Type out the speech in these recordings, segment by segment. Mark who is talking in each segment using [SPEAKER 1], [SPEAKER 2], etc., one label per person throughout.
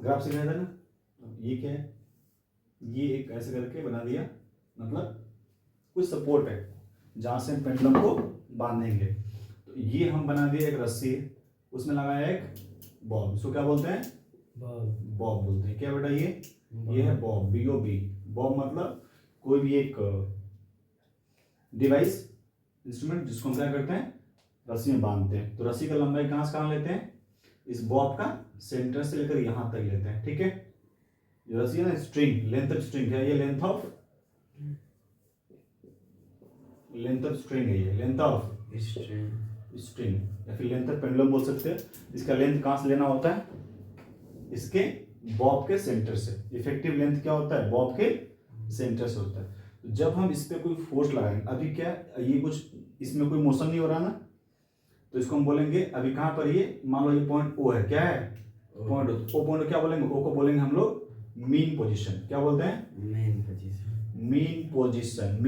[SPEAKER 1] Graph सिखाया था ना। ये क्या है, ये एक ऐसे करके बना दिया, मतलब कुछ सपोर्ट है जहाँ से हम पेंडुलम को बांधेंगे। तो ये हम बना दिए एक रस्सी, उसमें लगाया एक बॉब, इसको क्या बोलते हैं, बॉब बोलते हैं। क्या बेटा ये है बॉब, BOB। बॉब मतलब कोई भी एक डिवाइस, इंस्ट्रूमेंट जिसको हम क्या करते हैं, रस्सी में बांधते हैं। तो रस्सी का लंबाई कहाँ से कहाँ लेते हैं, इस बॉब का सेंटर से लेकर यहाँ तक लेते हैं। ठीक है, जो रस्सी है ना, स्ट्रिंग, लेंथ ऑफ स्ट्रिंग है ये, लेंथ ऑफ स्ट्रिंग है ये, लेंथ ऑफ स्ट्रिंग या फिर लेंथ ऑफ पेंडुलम बोल सकते हैं। इसका लेंथ कहाँ से लेना होता है, इसके बॉब के सेंटर से। इफेक्टिव लेंथ क्या होता है, बॉब के सेंटर से होता है। तो जब हम इस पे कोई फोर्स लगाएंगे, अभी क्या ये कुछ इसमें कोई मोशन नहीं हो रहा ना, तो इसको हम बोलेंगे अभी कहाँ पर ये, मान लो ये पॉइंट O है, क्या है पॉइंट O पॉइंट क्या बोलेंगे, O को बोलेंगे हम लोग मीन पोजीशन। क्या बोलते हैं, मीन पोजीशन।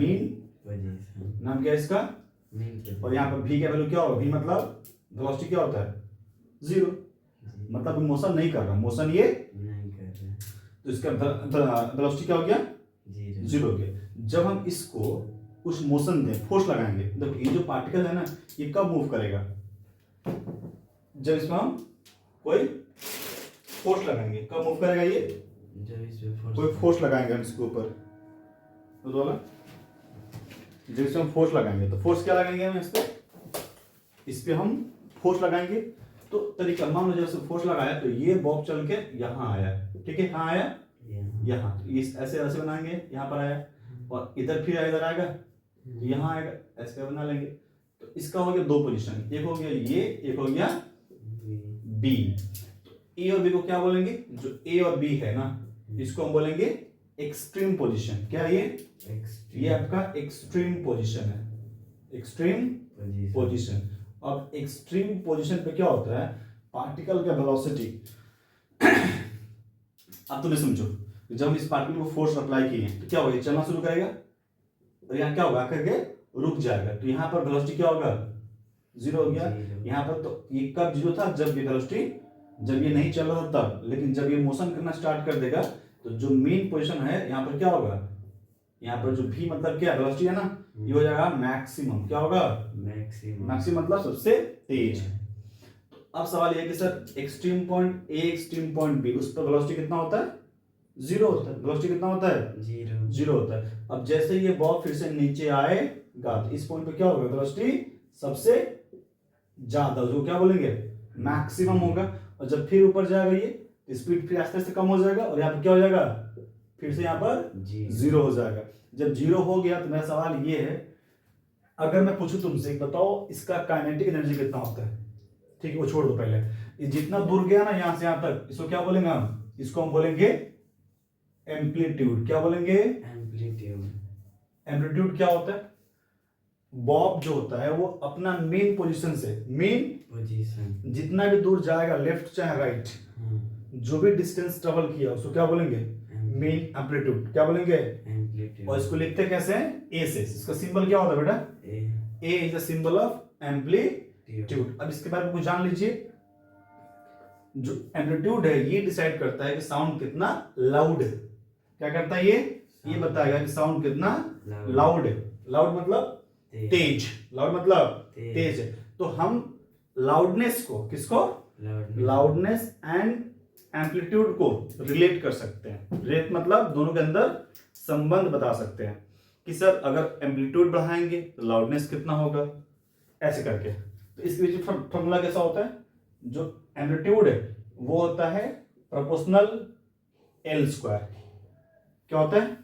[SPEAKER 1] नाम क्या है इसका, और यहाँ पर V का वैल्यू क्या होगा, V मतलब वेलोसिटी क्या होता है, 0, मतलब मोशन नहीं कर रहा, मोशन ये नहीं कर रहा, तो इसका वेलोसिटी क्या हो गया, 0 हो गया। जब हम इसको कुछ मोशन दें, फोर्स लगाएंगे, देखो ये जो पार्टिकल है ना, ये कब मूव करेगा, जब इसमें हम कोई फोर्स लगाएंगे। कब मूव करेगा ये, जब इसमें कोई फोर्स लगाएंगे हम इसके ऊपर, तो बोला जब इसमें हम फोर्स लगाएंगे, तो फोर्स क्या लगाएंगे हम इस पे हम फोर्स लगाएंगे। तो तरीका, मान लो जैसे फोर्स लगाया तो ये बॉब चल के यहाँ आया, ठीक है, कहाँ आया, यहाँ, तो इस ऐसे ऐसे बनाएंगे, यहाँ पर आया, और इधर फिर इधर आएगा, यहाँ आएगा, ऐसे बना लेंगे। तो इसका हो गया 2 पोजीशन, एक हो गया ये, एक हो गया B। तो A और B को क्या बोलेंगे, जो A और B है ना, इसको हम बोलेंगे एक्सट्रीम पोजीशन। क्या ये आपका एक्सट्रीम पोजीशन है, एक्सट्रीम पोजीशन। अब एक्सट्रीम पोजीशन पे क्या होता है, पार्टिकल का वेलोसिटी अब तुमने समझो, जब हम इस पार्टिकल को फोर्स अप्लाई किए तो क्या होगा, चलना शुरू करेगा, और यहाँ क्या होगा, करके रुक जाएगा। तो यहाँ पर वेलोसिटी क्या होगा, 0 हो गया। यहाँ पर तो ये कब 0 था, जब ये वेलोसिटी, जब ये नहीं चल रहा था तब। लेकिन जब ये मोशन करना स्टार्ट कर देगा, तो जो मेन पोजीशन है यहाँ पर क्या होगा, यहाँ पर जो V मतलब क्या वेलोसिटी है ना, ये हो जाएगा मैक्सिमम। क्या होगा, मैक्सिमम मतलब सबसे तेज। तो अब सवाल ये है कि sir extreme point A, extreme point B, उस पर वेलोसिटी कितना होता है, 0 होता है। वेलोसिटी कितना होता है, 0 होता है। अब जैसे ये बॉब फिर से नीचे आएगा, तो इस पॉइंट पे क्या होगा, वेलोसिटी सबसे ज्यादा, जो क्या बोलेंगे मैक्सिमम होगा। और जब फिर ऊपर जाएगा ये, स्पीड फिर आस्ते आस्ते कम हो जाएगा, और यहाँ पर क्या हो जाएगा, फिर से यहाँ पर 0 हो जाएगा। जब 0 हो गया तो मेरा सवाल ये है, अगर मैं पूछूं तुमसे, बताओ इसका काइनेटिक एनर्जी कितना होता है, ठीक है वो छोड़ दो पहले, ये जितना दूर गया ना यहाँ से यहाँ तक, इसको क्या बोलेंगे हम, इसको हम बोलेंगे एम्पलीट्यूड। क्या बोलेंगे, एम्पलीट्यूड क्या होता है, बॉब जो होता है वो अपना मेन पोजीशन से, मेन पोजीशन जितना भी दूर जाएगा, लेफ्ट चाहे राइट, जो भी डिस्टेंस ट्रेवल किया उसको क्या बोलेंगे, मेन एम्पलीट्यूड। क्या बोलेंगे, और इसको लिखते कैसे हैं, A से। इसका सिंबल क्या होता है बेटा, A is the symbol of amplitude. अब इसके बारे में कुछ जान लीजिए, जो एम्पलीट्यूड है ये डिसाइड करता है कि साउंड कितना लाउड है। क्या करता है ये बताएगा कि साउंड कितना लाउड है। लाउड मतलब तेज, लाउड मतलब तेज है। तो हम लाउडनेस को, किसको, लाउडनेस एंड एम्पलीट्यूड को रिलेट कर सकते हैं। रिलेट मतलब दोनों के अंदर संबंध बता सकते हैं कि सर अगर एम्पलीट्यूड बढ़ाएंगे तो लाउडनेस कितना होगा, ऐसे करके। तो इसके बीच फॉर्मूला कैसा होता है, जो एम्पलीट्यूड है वो होता है प्रोपोर्शनल L स्क्वायर। क्या होता है,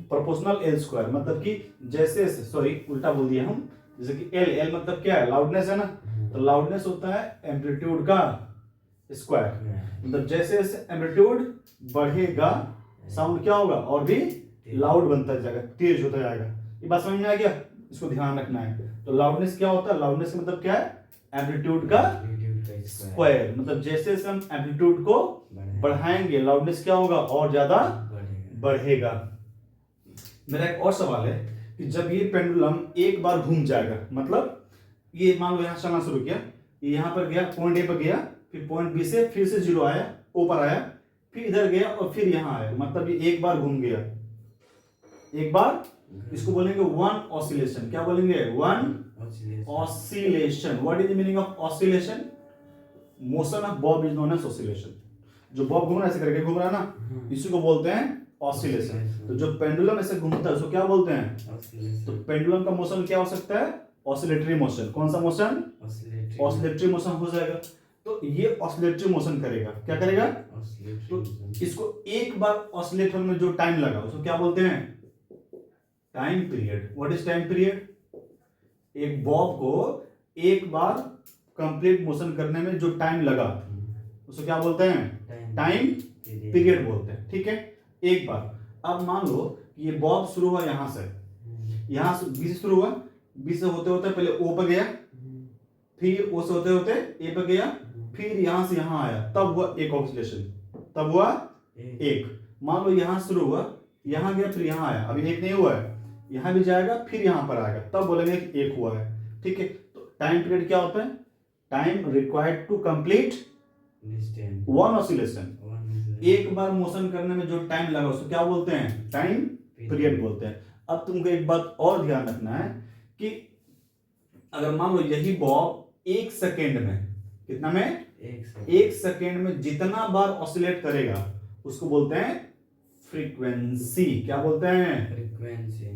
[SPEAKER 1] प्रोपोर्शनल L स्क्वायर, मतलब कि जैसे, सॉरी उल्टा बोल दिया हम, जैसे कि L मतलब क्या है, लाउडनेस है ना, तो लाउडनेस होता है एम्पलीट्यूड का स्क्वायर। मतलब जैसे जैसे एम्पलीट्यूड बढ़ेगा साउंड क्या होगा, और भी लाउड बनता जाएगा, तेज होता जाएगा। ये बात समझ में आ गया, इसको ध्यान रखना है। तो लाउडनेस क्या होता है, लाउडनेस का मतलब क्या है, एम्पलीट्यूड का स्क्वायर। मतलब जैसे जैसे हम एम्पलीट्यूड को बढ़ाएंगे लाउडनेस क्या होगा, और ज्यादा बढ़ेगा। मेरा एक और सवाल है कि जब ये पेंडुलम एक बार घूम जाएगा, मतलब ये मान लो यहाँ चलना शुरू किया, ये यहाँ पर गया, पॉइंट A पर गया, फिर पॉइंट बी से फिर से जीरो आया, ऊपर आया, फिर इधर गया और फिर यहाँ आया, मतलब ये एक बार घूम गया, एक बार। इसको बोलेंगे वन ऑसिलेशन। क्या बोलेंगे? One oscillation. What is the meaning of oscillation? Motion of bob is known as oscillation. जो बॉब घूम रहा है ऐसे करके घूम रहा है ना, इसी को बोलते हैं ऑसिलेशन। तो जो पेंडुलम ऐसे घूमता है उसको क्या बोलते हैं? तो पेंडुलम का मोशन क्या हो सकता है? Oscillatory motion. कौन सा मोशन? ऑसिलेटरी मोशन हो जाएगा। तो ये ऑसिलेटरी मोशन करेगा। क्या करेगा? तो इसको एक बार ऑसिलेट होने में जो टाइम लगा उसको क्या बोलते हैं? Time period. What is time period? एक बॉब को एक बार कंप्लीट मोशन करने में जो टाइम लगा उसको क्या बोलते हैं? टाइम पीरियड बोलते हैं। ठीक है, एक बार। अब मान लो ये बॉब शुरू हुआ यहां से, यहां से बी से शुरू हुआ, बी से होते होते पहले ओ पर गया, फिर ओ से होते होते ए पर गया, फिर यहां से यहां आया, तब हुआ एक ऑसिलेशन, तब हुआ एक। मान लो यहां शुरू हुआ, यहां गया, फिर यहां आया, अभी एक नहीं हुआ है, यहां भी जाएगा, फिर यहां पर आएगा, तब बोलेंगे कि एक हुआ है। ठीक है, तो टाइम पीरियड क्या होता है? Time required to complete one oscillation. एक बार मोशन करने में जो टाइम लगा उसको क्या बोलते हैं? टाइम पीरियड बोलते हैं। अब तुमको एक बात और ध्यान रखना है कि अगर मान लो यही बॉब एक सेकेंड में, कितना में? एक सेकेंड में जितना बार ऑसिलेट करेगा उसको बोलते हैं फ्रीक्वेंसी। क्या बोलते हैं?
[SPEAKER 2] फ्रीक्वेंसी।